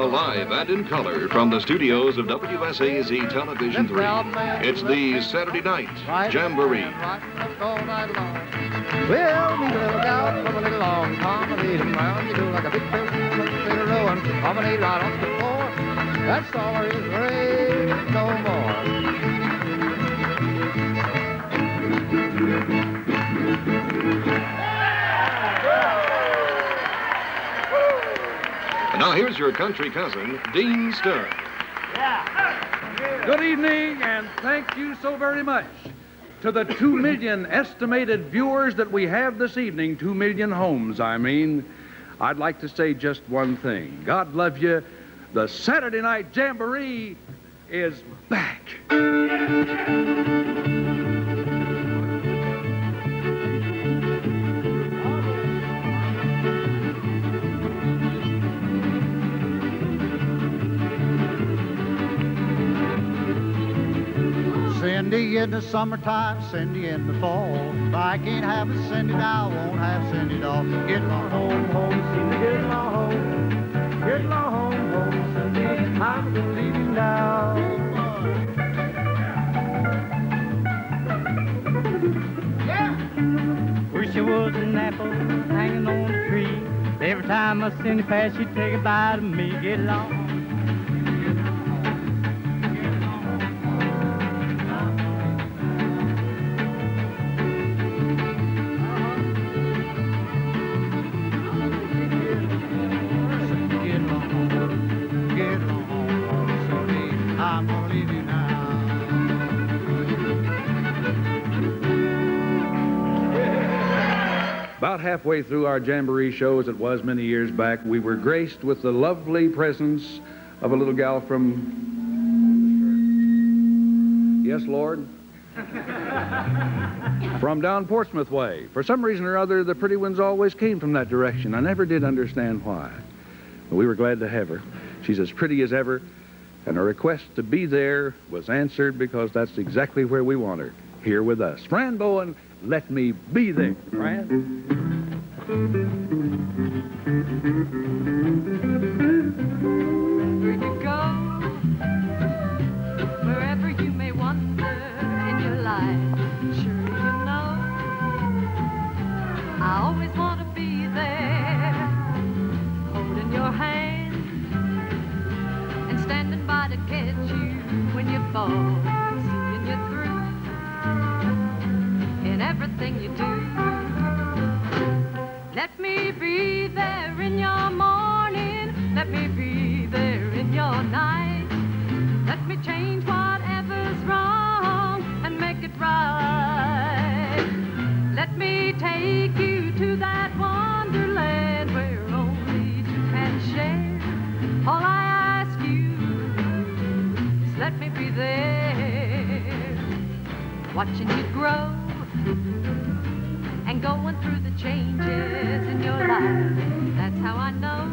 live and in color from the studios of WSAZ Television 3. It's the Saturday Night Jamboree. Well, meet a little gal from a little long promenade around. You do like a big fiddle rowing, promenade right off the floor. That's all there is, there ain't no more. And now here's your country cousin, Dean Stern. Good evening, and thank you so very much to the 2 million estimated viewers that we have this evening, 2 million homes, I mean. I'd like to say just one thing. God love you. The Saturday Night Jamboree is back. Cindy in the summertime, Cindy in the fall. If I can't have a Cindy now, I won't have Cindy at all. Get along home, home, Cindy, get along home. Get along home, home, Cindy, I'm gonna leave you now. Yeah. Wish there was an apple hanging on the tree. Every time I Cindy passed, she'd take a bite of me. Get along. About halfway through our Jamboree show, as it was many years back, we were graced with the lovely presence of a little gal from... Yes, Lord? From down Portsmouth way. For some reason or other, the pretty ones always came from that direction. I never did understand why. But we were glad to have her. She's as pretty as ever, and her request to be there was answered because that's exactly where we want her, here with us. Fran Bowen, let me be there. Fran? Wherever you go, wherever you may wander in your life, sure you know I always want to be there, holding your hand and standing by to catch you when you fall, seeing you through in everything you do. Let me be there in your morning. Let me be there in your night. Let me change whatever's wrong and make it right. Let me take you to that wonderland where only two can share. All I ask you is let me be there, watching you grow and going through the changes in your life. That's how I know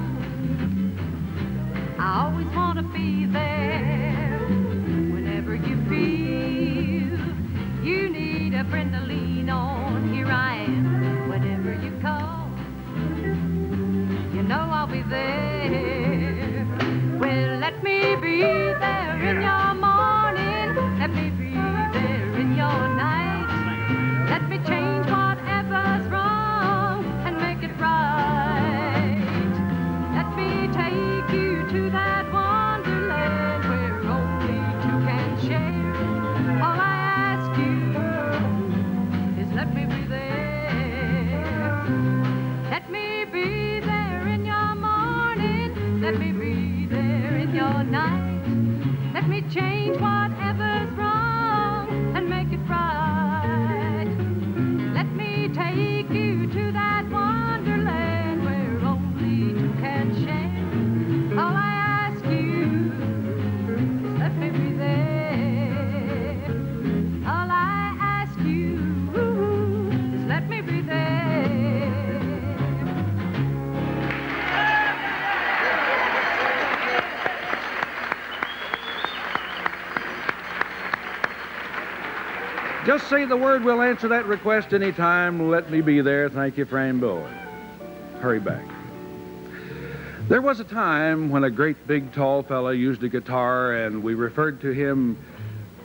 I always want to be there. Whenever you feel you need a friend to lean on, here I am. Whenever you call, you know I'll be there. Well, let me be there in your morning. Let me be there in your night. Let me change whatever's wrong and make it right. Let me take you to that wonderland where only two can share. All I ask you is let me be there. Let me be there in your morning. Let me be there in your night. Let me change whatever's wrong and make it right. Let me take you to that wonderland where only two can share. All I ask you is let me be there. All I ask you is let me be there. Just say the word, we'll answer that request anytime. Let me be there. Thank you, Fran Bowen. Hurry back. There was a time when a great big tall fella used a guitar and we referred to him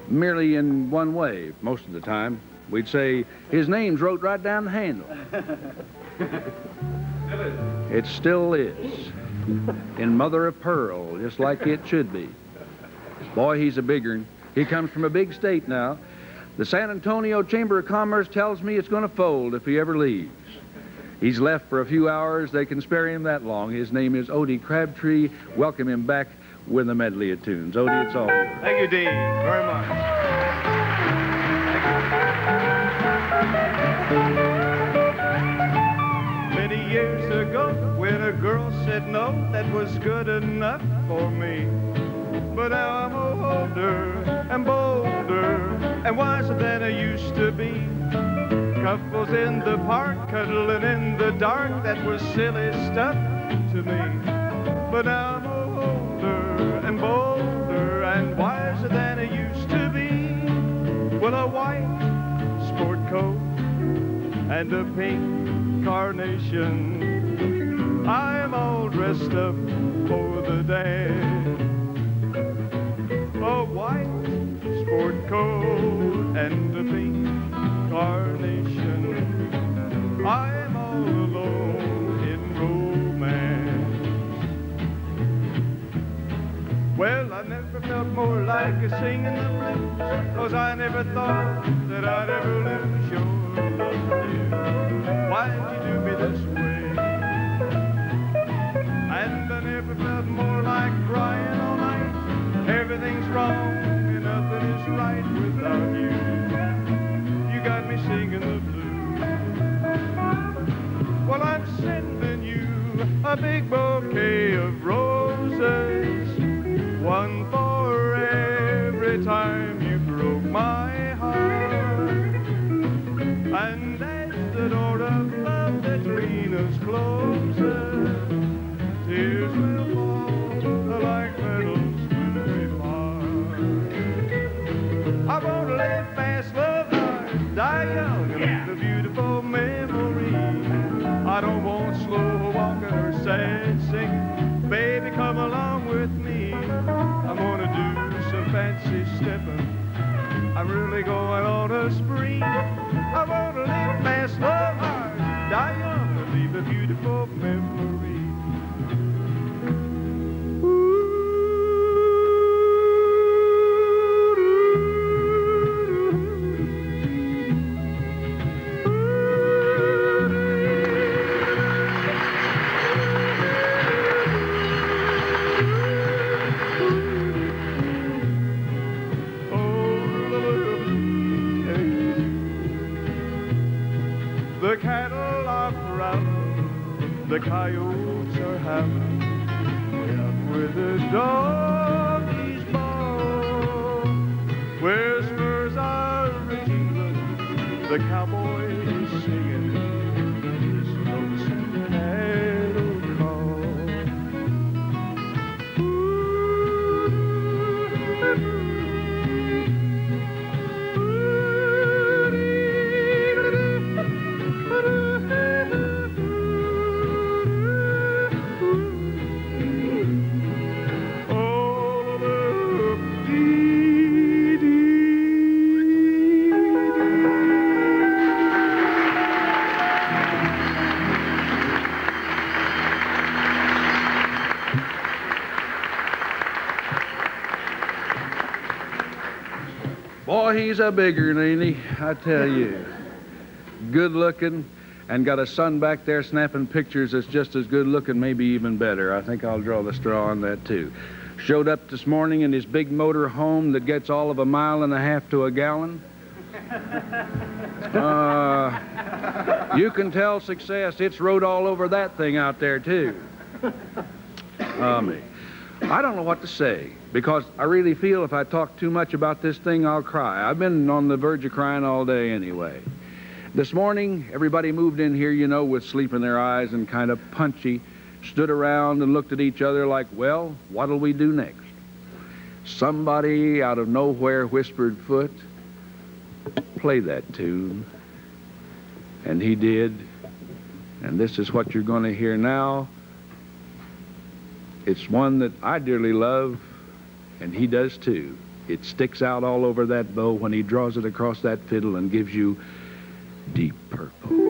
merely in one way most of the time. We'd say, his name's wrote right down the handle. It still is. In mother of pearl, just like it should be. Boy, he's a big one. He comes from a big state now. The San Antonio Chamber of Commerce tells me it's going to fold if he ever leaves. He's left for a few hours. They can spare him that long. His name is Odie Crabtree. Welcome him back with a medley of tunes. Odie, it's all yours. Thank you, Dean, very much. Many years ago, when a girl said no, that was good enough for me. But now I'm older and bolder and wiser than I used to be. Couples in the park, cuddling in the dark, that was silly stuff to me. But now I'm older and bolder and wiser than I used to be. Well, a white sport coat and a pink carnation, I am all dressed up for the day. A white sport coat and a pink carnation, I am all alone in romance. Well, I never felt more like a singing the blues, 'cause I never thought that I'd ever lose your love, dear. Why'd you do me this way? And I never felt more like crying all night. Everything's wrong and nothing is right without you. You got me singing the blues. Well, I'm sending you a big bouquet of roses, one for every time you broke my heart. And as the door of love between us closes, tears will fall like petals will be apart. I won't live fast, love hard, die young, and leave a beautiful memory. I don't want slow walking or sad singing. Baby, come along with me. I'm gonna do some fancy stepping. I'm really going on a spree. I wanna live fast, love hard, die young, and leave a beautiful memory. The cattle are prowling, the coyotes are howling, way out where the doggies bawl, where spurs are jingling, the cowboy is singing his lonesome cattle call. Boy, he's a bigger, ain't he? I tell you. Good looking, and got a son back there snapping pictures that's just as good looking, maybe even better. I think I'll draw the straw on that, too. Showed up this morning in his big motor home that gets all of 1.5 miles to a gallon. You can tell success. It's wrote all over that thing out there, too. Me. I don't know what to say, because I really feel if I talk too much about this thing, I'll cry. I've been on the verge of crying all day anyway. This morning, everybody moved in here, you know, with sleep in their eyes and kind of punchy, stood around and looked at each other like, well, what'll we do next? Somebody out of nowhere whispered, Foot, play that tune. And he did. And this is what you're going to hear now. It's one that I dearly love, and he does too. It sticks out all over that bow when he draws it across that fiddle and gives you Deep Purple.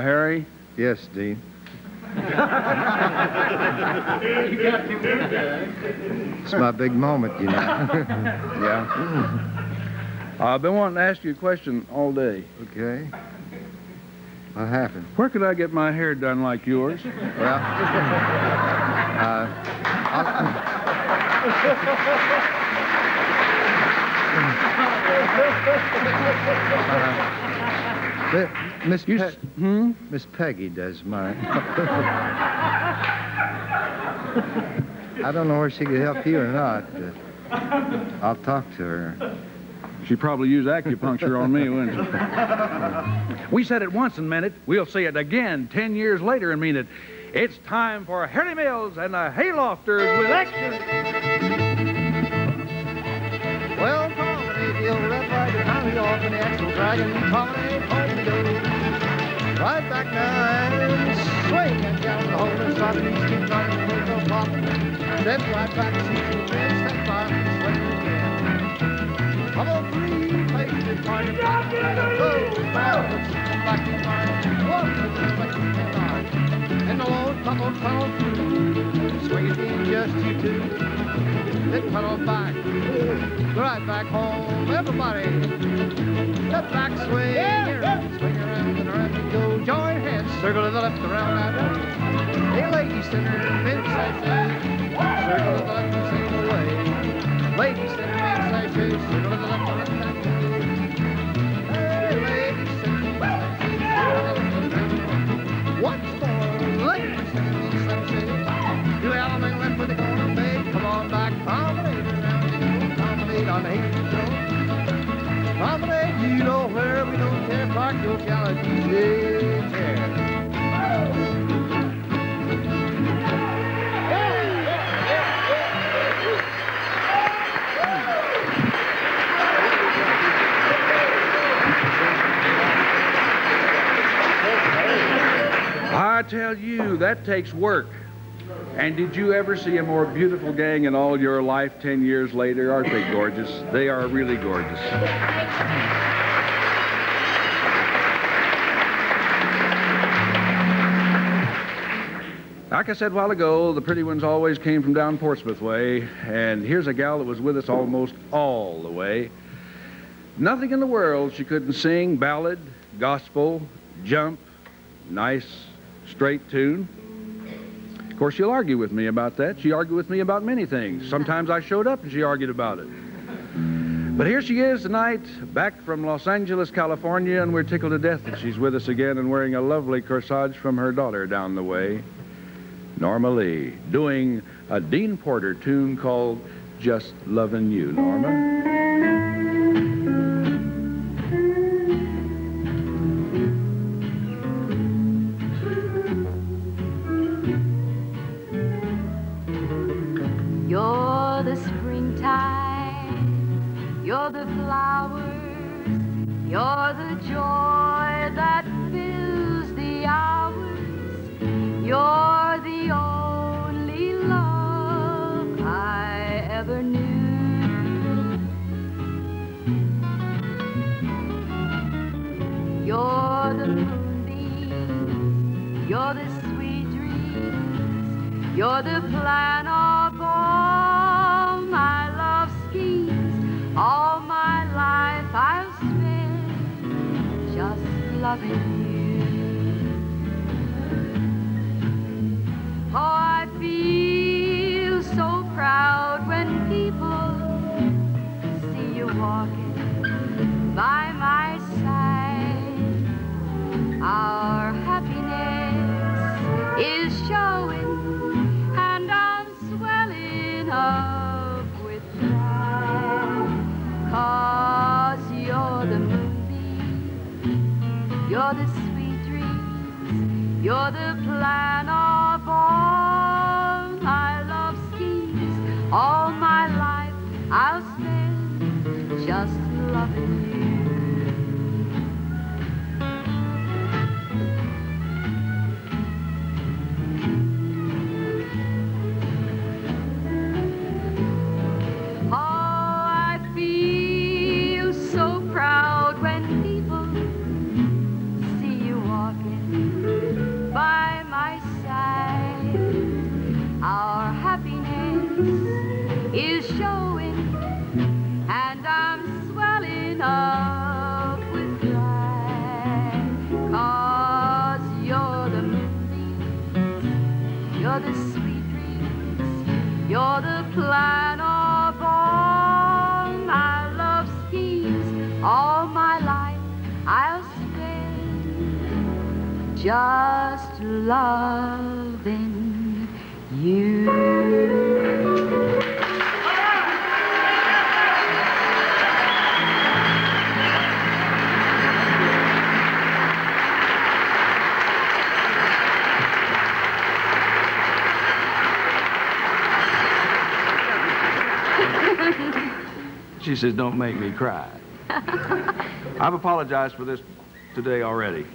Harry? Yes, Dean. It's my big moment, you know. Yeah. I've been wanting to ask you a question all day. Okay. What happened? Where could I get my hair done like yours? Well, Miss Peggy does mine. I don't know where she could help you or not. I'll talk to her. She'd probably use acupuncture on me, wouldn't she? We said it once and meant it. We'll say it again 10 years later and mean it. It's time for Harry Mills and the Haylofters with action. Well, promenade the old red wagon, hurry off in the axle dragon, promenade home we go. Right back now and swing and down the hole and start a new steam running the whole pop. Then right back to see the wind, step by and swing again. Come on, three, face the party, back in the go, backwards, back in line, one, back in the line. And the Lord tunnel through, swing it in just you two. Then tunnel back, right back home, everybody. That back swing, swing around and around you go. Join hands, circle to the left, around that. Hey, ladies, center, men's side, circle to the left the same way. Ladies, center, men's side, circle to the left, around that. Hey, ladies, center, men's side, circle to the left, around. Once more, ladies, center, men's side, do element left with the corner make. Come on back, promenade around you go. Promenade on the Haylofters road. Promenade, you know where we don't care, park your galaxies in care. tell you, that takes work. And did you ever see a more beautiful gang in all your life 10 years later? Aren't they gorgeous? They are really gorgeous. Like I said a while ago, the pretty ones always came from down Portsmouth way, and here's a gal that was with us almost all the way. Nothing in the world she couldn't sing: ballad, gospel, jump, nice, straight tune. Of course, she'll argue with me about that. She argued with me about many things. Sometimes I showed up and she argued about it. But here she is tonight, back from Los Angeles, California, and we're tickled to death that she's with us again and wearing a lovely corsage from her daughter down the way. Norma Lee, doing a Dean Porter tune called Just Lovin' You. Norma? You're the springtime, you're the flowers, you're the joy that fills the hours, you're the only love I ever knew. You're the moonbeam, you're the sweet dreams, you're the plan of all my love schemes. All my life I'll spend just loving you. Oh, I feel so proud when people see you walking by my side. Our happiness is showing, and I'm swelling up with pride. 'Cause you're the moonbeam, you're the sweet dreams, you're the plan of all my love schemes. All my life I'll spend just loving you. Oh, I feel so proud when people see you walking by my side. Our happiness is showing, and I'm swelling up with pride. 'Cause you're the moonbeam, you're the sweet dreams, you're the plan of all my love schemes. All my life I'll spend just loving you. She says, don't make me cry. I've apologized for this today already.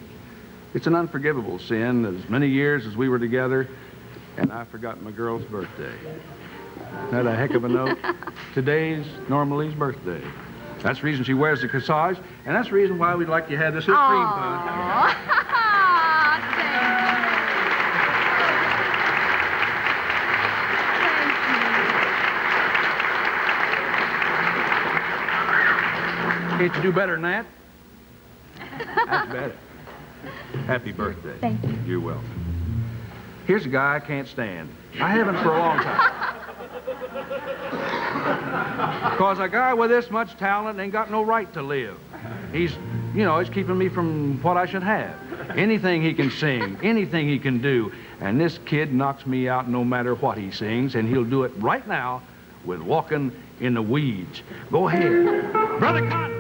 It's an unforgivable sin, as many years as we were together, and I forgot my girl's birthday. Isn't that a heck of a note? Today's Norma Lee's birthday. That's the reason she wears the corsage, and that's the reason why we'd like you to have this cream pie. Can't you do better than that? That's better. Happy birthday. Thank you. You're welcome. Here's a guy I can't stand. I haven't for a long time. Because a guy with this much talent ain't got no right to live. He's keeping me from what I should have. Anything he can sing, anything he can do. And this kid knocks me out no matter what he sings, and he'll do it right now with Walking in the Weeds. Go ahead. Brother Cotton!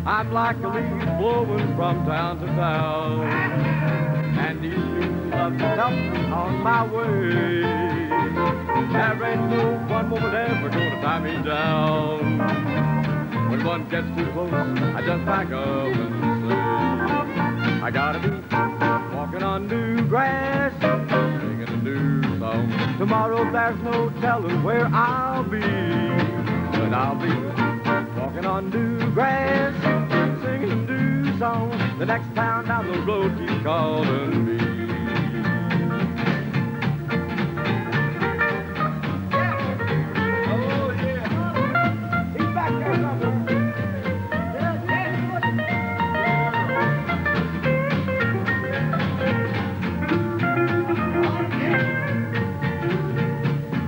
I'm like a leaf blowing from town to town, and these new loves are helping on my way. There ain't no one woman ever gonna tie me down. When one gets too close, I just back up and say, I gotta be walking on new grass, singing a new song. Tomorrow there's no telling where I'll be, but I'll be walking on new grass, singing a new song. The next town down the road keeps calling me.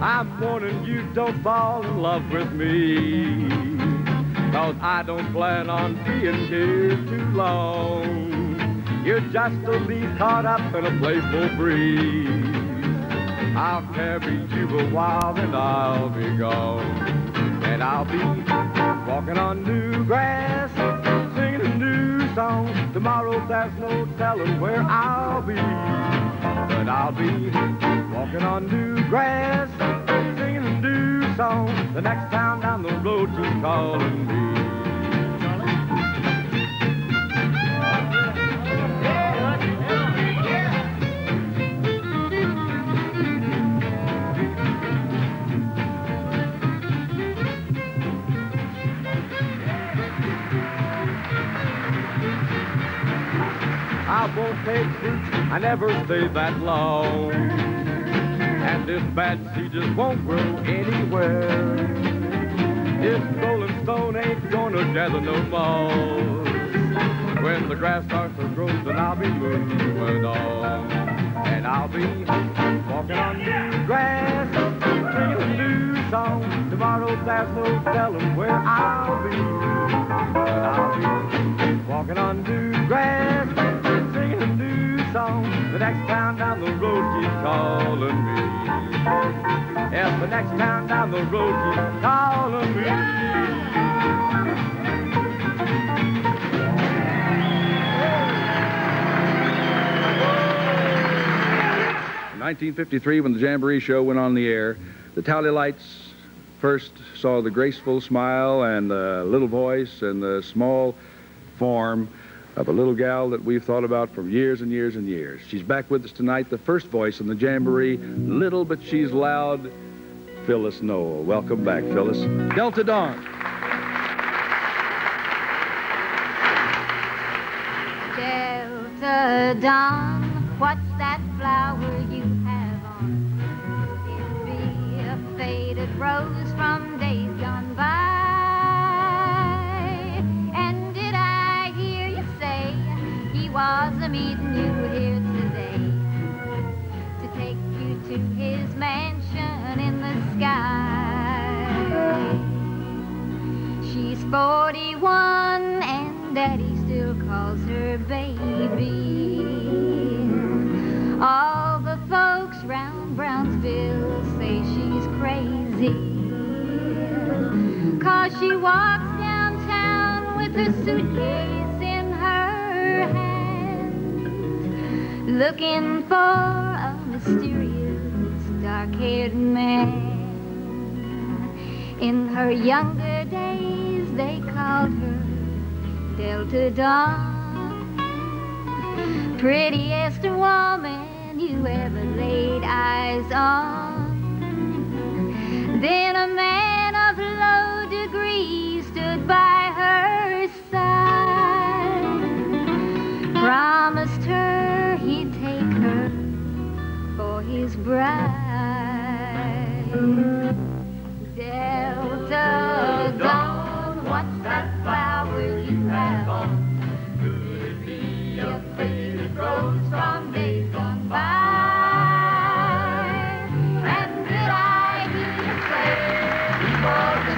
I'm warning you, don't fall in love with me, 'cause I don't plan on being here too long. You're just a leaf caught up in a playful breeze. I'll carry you a while, then I'll be gone. And I'll be walking on new grass, singing a new song. Tomorrow there's no telling where I'll be, but I'll be walking on new grass, singing a new song. The next town down the road keeps calling me. I won't take fruit, I never stay that long. And this bad seed just won't grow anywhere. This rolling stone ain't gonna gather no moss. When the grass starts to grow, then I'll be moving on. And I'll be walking on new grass, singing a new song. Tomorrow there's no telling where I'll be, but I'll be walking on new grass, singing a new song. The next town down the road keeps calling me. Yes, the next town down the road keeps calling me. 1953, when the Jamboree show went on the air, the Tally Lights first saw the graceful smile and the little voice and the small form of a little gal that we've thought about for years and years and years. She's back with us tonight, the first voice in the Jamboree, little but she's loud, Phyllis Noel. Welcome back, Phyllis. Delta Dawn. Delta Dawn, what's that flower you have on? It be a faded rose from days gone by. And did I hear you say he was a-meeting you here today to take you to his mansion in the sky? She's 41 and Daddy still calls her baby. All the folks round Brownsville say she's crazy, 'cause she walks downtown with her suitcase in her hand, looking for a mysterious dark-haired man. In her younger days they called her Delta Dawn, prettiest woman you ever laid eyes on. Then a man of low degree stood by her side, promised her he'd take her for his bride. Delta Dawn, what's that flower you have on? Could it be a faded rose from days gone by? And did I hear you say he was a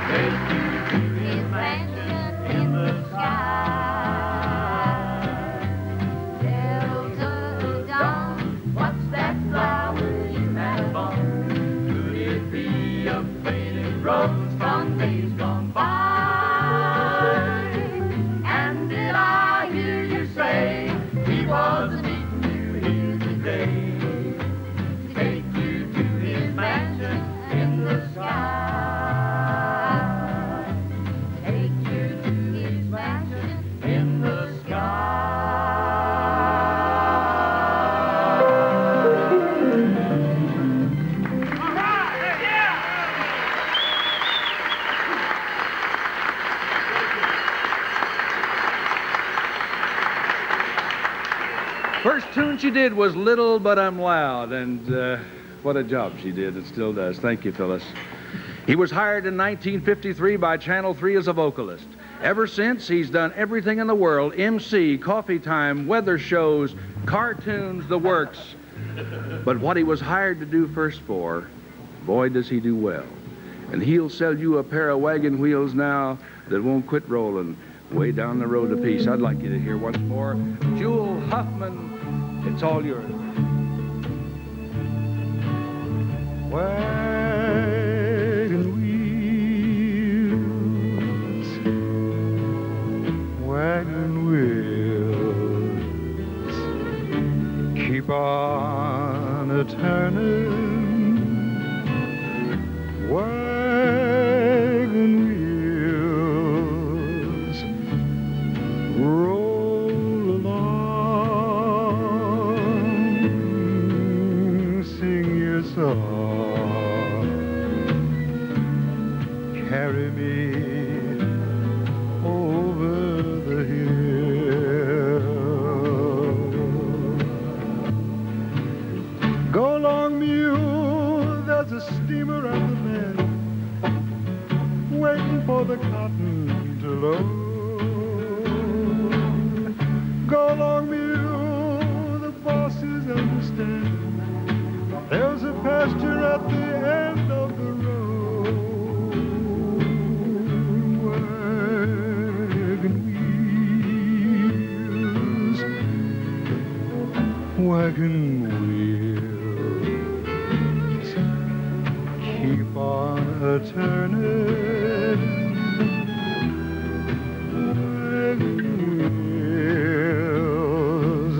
take you to his mansion in the sky? Delta Dawn, what's that flower she did was Little But I'm Loud, and what a job she did. It still does. Thank you, Phyllis. He was hired in 1953 by Channel 3 as a vocalist. Ever since, he's done everything in the world: MC, coffee time, weather shows, cartoons, the works. But what he was hired to do first for, boy, does he do well. And he'll sell you a pair of wagon wheels now that won't quit rolling way down the road a piece. I'd like you to hear once more Juwel Huffman. It's all yours. Wagon wheels, wagon wheels, keep on a-turning. Wagon wheels, roll along, sing your song, carry me over the hill. Go along, mule, there's a steamer at the bend, waiting for the cotton to load. Go along, mule, the bosses understand. There's a pasture at the end of the road. Wagon wheels, keep on a-turning. Wagon wheels,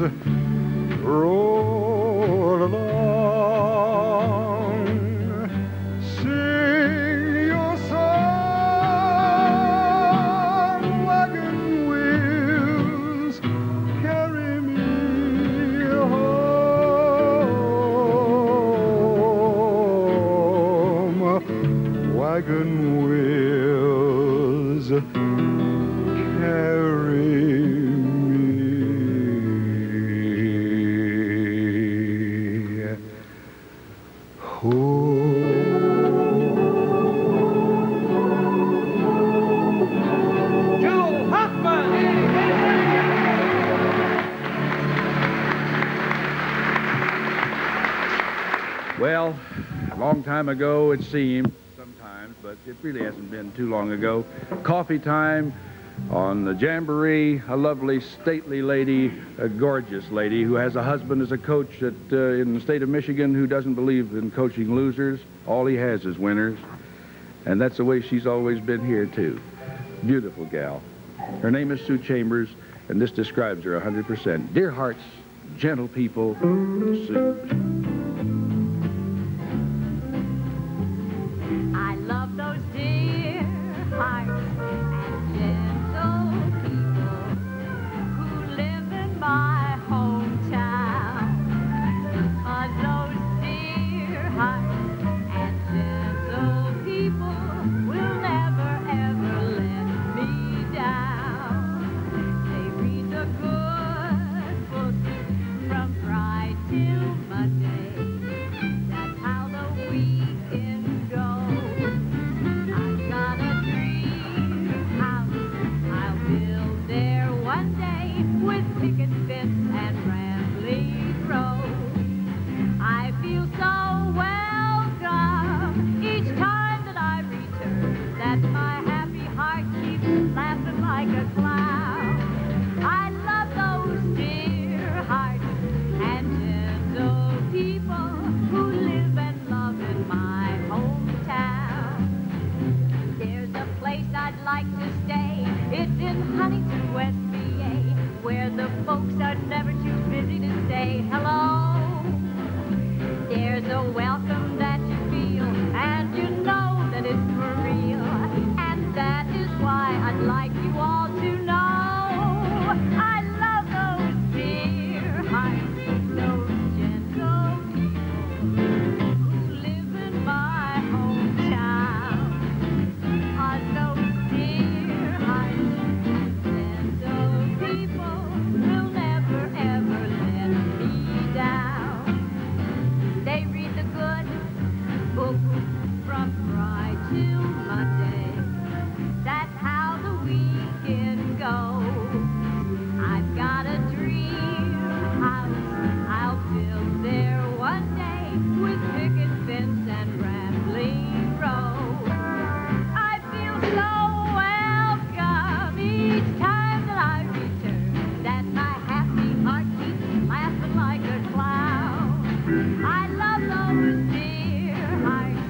roll along, sing your song. Wagon wheels, carry me home. Wagon wheels, carry me home. Juwel Huffman! Well, a long time ago it seemed, sometimes, but it really hasn't been too long ago. Coffee time on the Jamboree, a lovely, stately lady, a gorgeous lady who has a husband as a coach in the state of Michigan who doesn't believe in coaching losers. All he has is winners. And that's the way she's always been here, too. Beautiful gal. Her name is Sue Chambers, and this describes her 100%. Dear hearts, gentle people, Sue. I love those dear hearts and gentle people who live in my hometown. 'Cause those dear hearts and gentle people will never ever let me down. They read the good book from Friday till Monday. That's how the weekend goes. I've got a dream house I'll build there one day with picket fence and rambling road. I feel so welcome each time that I return, that my happy heart keeps laughing like a clown. I love those dear hearts and gentle people who live and love in my hometown. There's a place I'd like to stay. It's in Huntington, West VA, where the folks are never too busy to say hello. There's a welcome I love those dear hearts,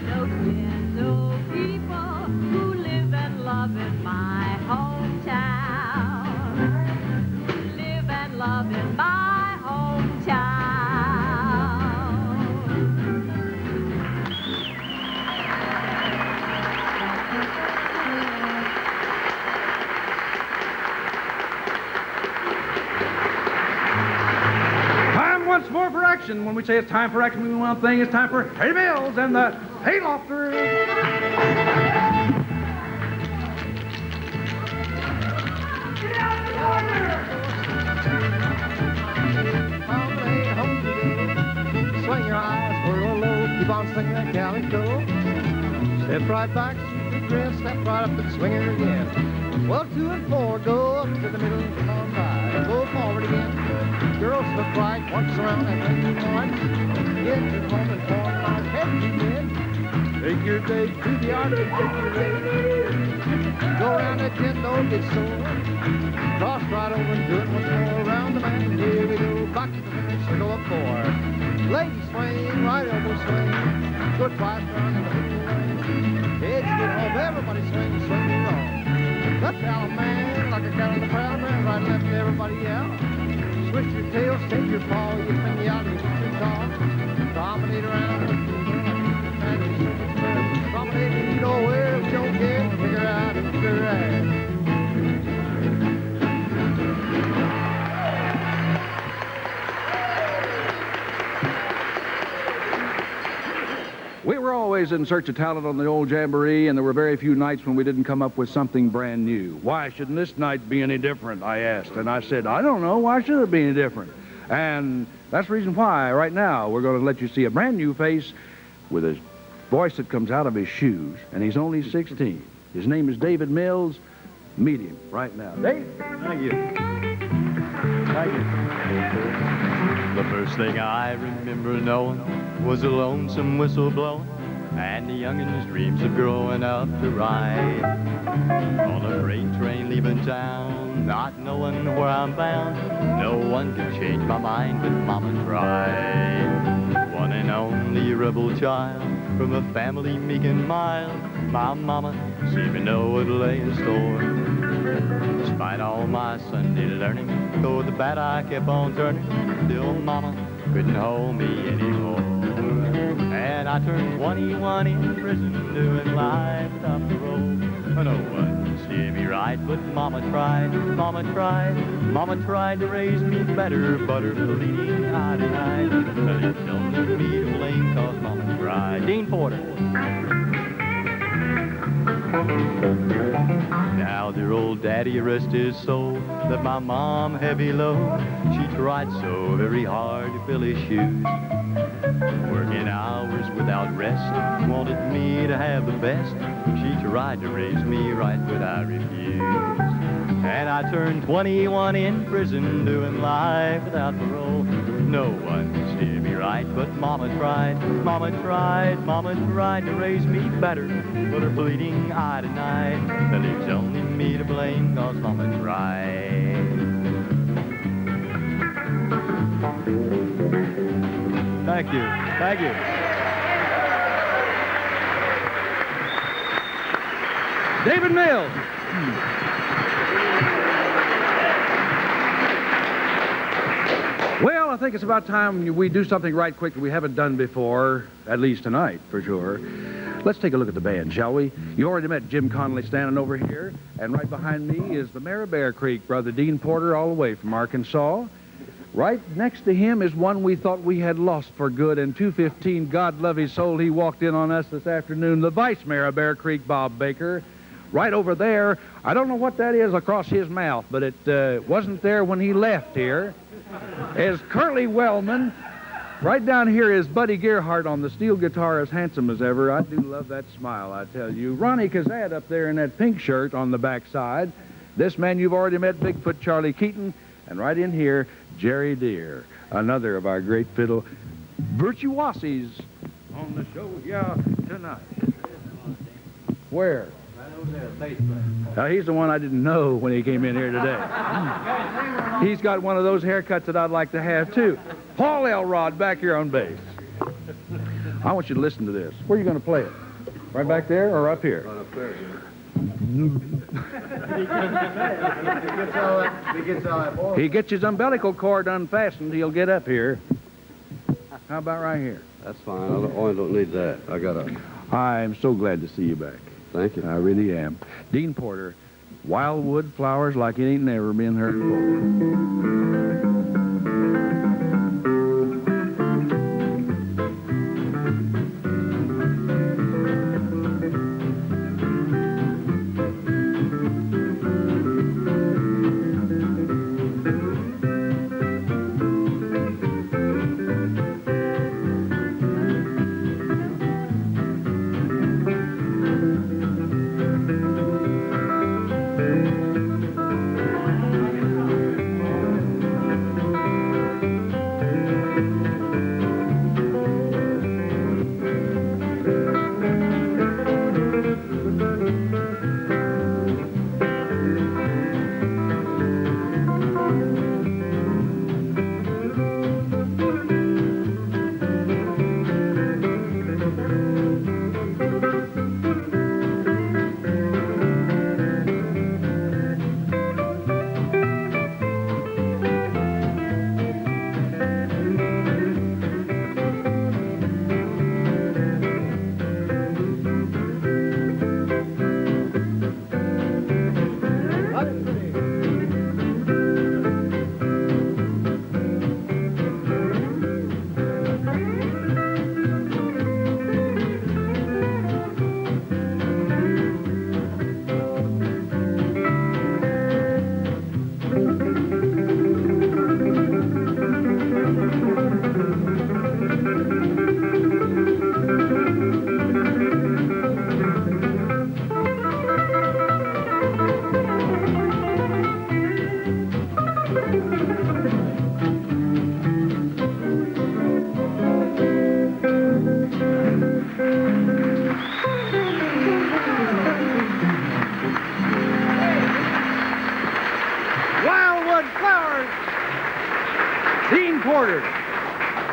those gentle people who live and love in my hometown. Live and love in my hometown. Once more for action. When we say it's time for action, we mean one thing. It's time for Hay Mills and the Haylofters. Swing your eyes, whirl low, keep on singing that calico. Step right back, shoot the grin, step right up and swing it again. Well, 2 and 4, go up to the middle, come on by, go forward again. Girls look right, once around and then you march. Get your home and form like head you win. Take your date to the Arctic, take your rate. Go around that tent, don't get sore. Cross right over and do it once more around the man. Here we go, back to the finish, circle of 4. Ladies swing, right elbow swing. Good twice round in the middle lane. Heads get home, everybody swing, swing it wrong. Left out man, like a cat on the prowl, man, right left everybody out. Switch your tail, take your paw, you finger out, you put your tail. Dominate around, dominate you nowhere, if you don't care, figure out if you're right. We were always in search of talent on the old Jamboree, and there were very few nights when we didn't come up with something brand new. Why shouldn't this night be any different, I asked. And I said, I don't know, why should it be any different? And that's the reason why, right now, we're going to let you see a brand new face with a voice that comes out of his shoes, and he's only 16. His name is David Mills. Meet him right now. Dave? Thank you. Thank you. The first thing I remember knowing was a lonesome whistle blowing and the youngin's dreams of growing up to ride on a freight train leaving town, not knowing where I'm bound. No one could change my mind, but Mama tried. One and only rebel child from a family meek and mild, my Mama seemed to know what lay in store. Despite all my Sunday learning, though the bat I kept on turning, still Mama couldn't hold me anymore. And I turned 21 in prison, doing life without parole. No one steered me right, but Mama tried, Mama tried. Mama tried to raise me better, but her bleeding eye denied. Well, it don't need me to blame, cause Mama tried. Dean Porter. Now dear old daddy, rest his soul, let my mom heavy load. She tried so very hard to fill his shoes, working hours without rest, wanted me to have the best. She tried to raise me right, but I refused. And I turned 21 in prison, doing life without parole. No one could steer me right, but Mama tried, Mama tried. Mama tried to raise me better, but her bleeding eye denied. That leaves only me to blame, cause Mama tried. Thank you, thank you. David Mills. Well, I think it's about time we do something right quick that we haven't done before, at least tonight, for sure. Let's take a look at the band, shall we? You already met Jim Connolly standing over here, and right behind me is the mayor of Bear Creek, Brother Dean Porter, all the way from Arkansas. Right next to him is one we thought we had lost for good, and 215, God love his soul, he walked in on us this afternoon, the vice mayor of Bear Creek, Bob Baker. Right over there, I don't know what that is across his mouth, but it wasn't there when he left here, is Curly Wellman. Right down here is Buddy Gerhardt on the steel guitar, as handsome as ever. I do love that smile, I tell you. Ronnie Kazad up there in that pink shirt on the backside. This man you've already met, Bigfoot Charlie Keaton. And right in here, Jerry Deere, another of our great fiddle virtuosities on the show, tonight. Where? He's the one I didn't know when he came in here today. He's got one of those haircuts that I'd like to have, too. Paul Elrod back here on bass. I want you to listen to this. Where are you going to play it? Right back there or up here? Right up there. He gets his umbilical cord unfastened, he'll get up here. How about right here? That's fine. I don't need that. I got a... I'm so glad to see you back. Thank you. I really am. Dean Porter, Wildwood Flowers Like It Ain't Never Been Heard Before.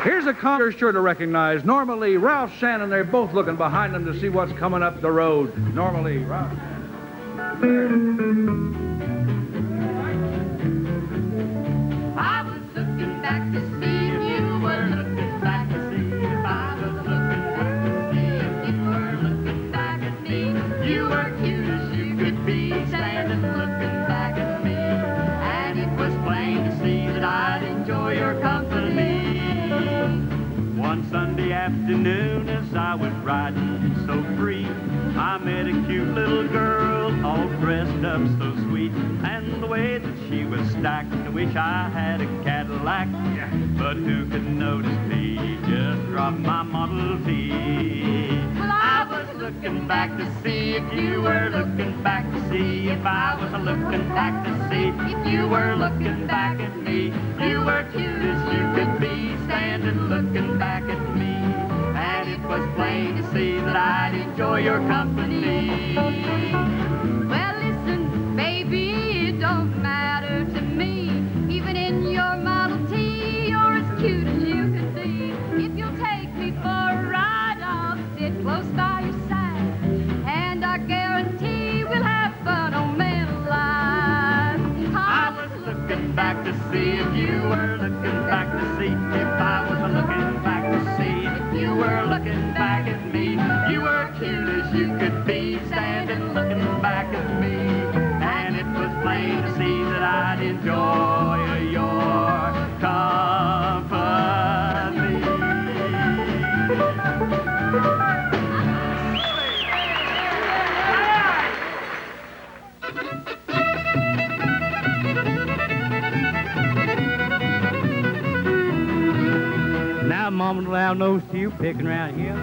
Here's a concert sure to recognize. Norma Lee, Ralph Shannon, they're both looking behind them to see what's coming up the road. Norma Lee, Ralph I was looking back to see if you were looking back to see if I was looking back to see if you were looking back at me. You were cute as you could be, standing looking back at me. And it was plain to see that I'd enjoy your company. One Sunday afternoon as I was riding so free, I met a cute little girl all dressed up so sweet. And the way that she was stacked, I wish I had a Cadillac. But who could notice me just drop my Model T? Well, I was looking back to see if you were looking back to see if I was looking back to see if you were looking back at me. You were cute as you could be, standing looking back at me. And it was plain to see that I'd enjoy your company. Well, listen, baby, it don't matter to me. Even in your Model T, you're as cute as you could be. If you'll take me for a ride, I'll sit close by your side. And I guarantee we'll have fun on Man Alive. I was looking back to see if you were looking back to see if I was looking back to see if you were looking back at me. You were cute as you could be, standing looking back at me. And it was plain to see that I'd enjoy your company. Now, Mama allow no steel picking around here.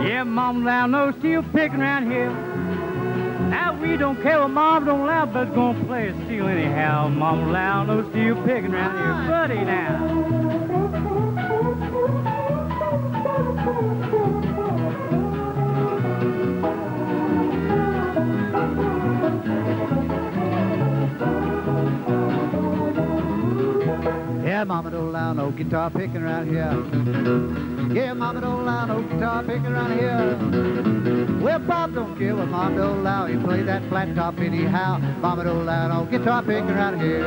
Yeah, Mama allow no steel picking around here. Now, we don't care what Mama don't allow, but gonna play a steel anyhow. Mama allow no steel picking around here. Buddy, now. Yeah, Mama don't allow allow no guitar picking around here. Yeah, Mama don't allow no guitar picking around here. Well, Bob don't care what Mom don't allow. He play that flat top anyhow. Mama don't allow no guitar picking around here.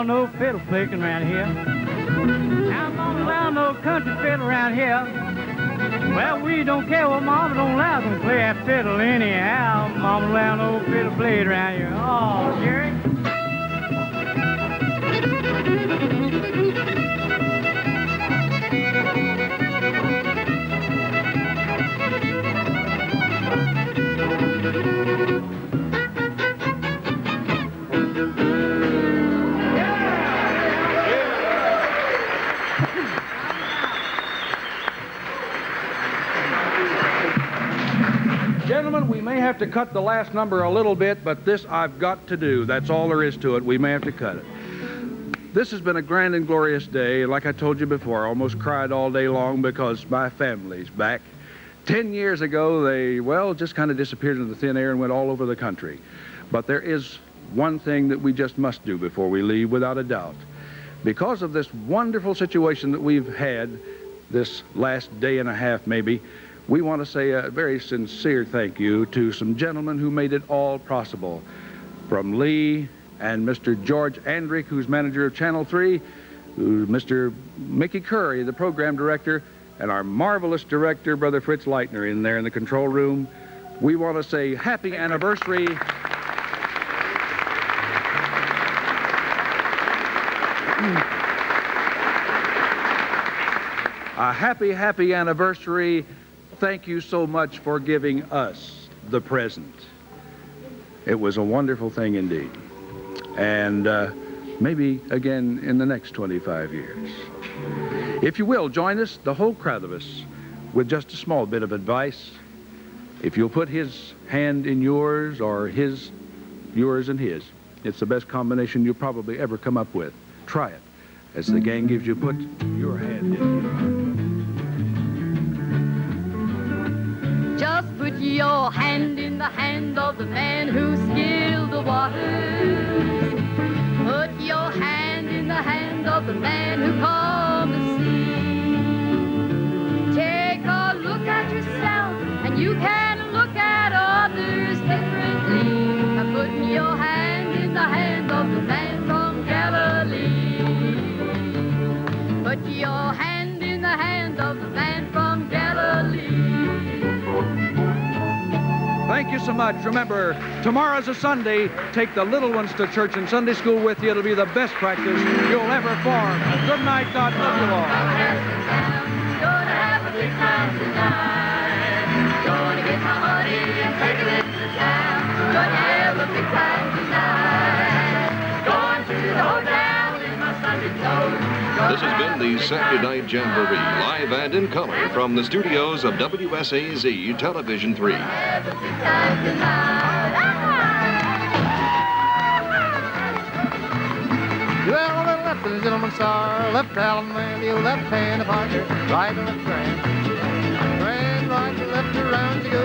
No fiddle picking around here. Now Mama allow no country fiddle around here. Well, we don't care what Mama don't allow them to play that fiddle anyhow. Mama allow no fiddle played around here. Oh, Jerry. Gentlemen, we may have to cut the last number a little bit, but this I've got to do. That's all there is to it. We may have to cut it. This has been a grand and glorious day. Like I told you before, I almost cried all day long because my family's back. 10 years ago, they, well, just kind of disappeared into the thin air and went all over the country. But there is one thing that we just must do before we leave, without a doubt. Because of this wonderful situation that we've had this last day and a half, maybe, we want to say a very sincere thank you to some gentlemen who made it all possible. From Lee and Mr. George Andrick, who's manager of Channel 3, Mr. Mickey Curry, the program director, and our marvelous director, Brother Fritz Leitner, in there in the control room. We want to say happy anniversary. A happy, happy anniversary. Thank you so much for giving us the present. It was a wonderful thing indeed. And maybe again in the next 25 years. If you will, join us, the whole crowd of us, with just a small bit of advice. If you'll put his hand in yours, or yours and his, it's the best combination you'll probably ever come up with. Try it. As the gang gives you, put your hand in. Just put your hand in the hand of the man who scaled the waters. Put your hand in the hand of the man who calmed the sea. Take a look at yourself, and you can look at others differently. By putting your hand in the hand of the man from Galilee. Put your hand in the hand of the man from Galilee. Thank you so much. Remember, tomorrow's a Sunday. Take the little ones to church and Sunday school with you. It'll be the best practice you'll ever form. Good night, God. Love you all. Gonna have a big time tonight. Gonna get my money and take it into town. Gonna have a big time tonight. Going to the hotel in my Sunday clothes. This has been the Saturday Night Jamboree, live and in color from the studios of WSAZ Television 3. Well, left and gentlemen, sir, left Allen Mandy, left hand of Parker, right and left Grand. Grand, right and left around you go.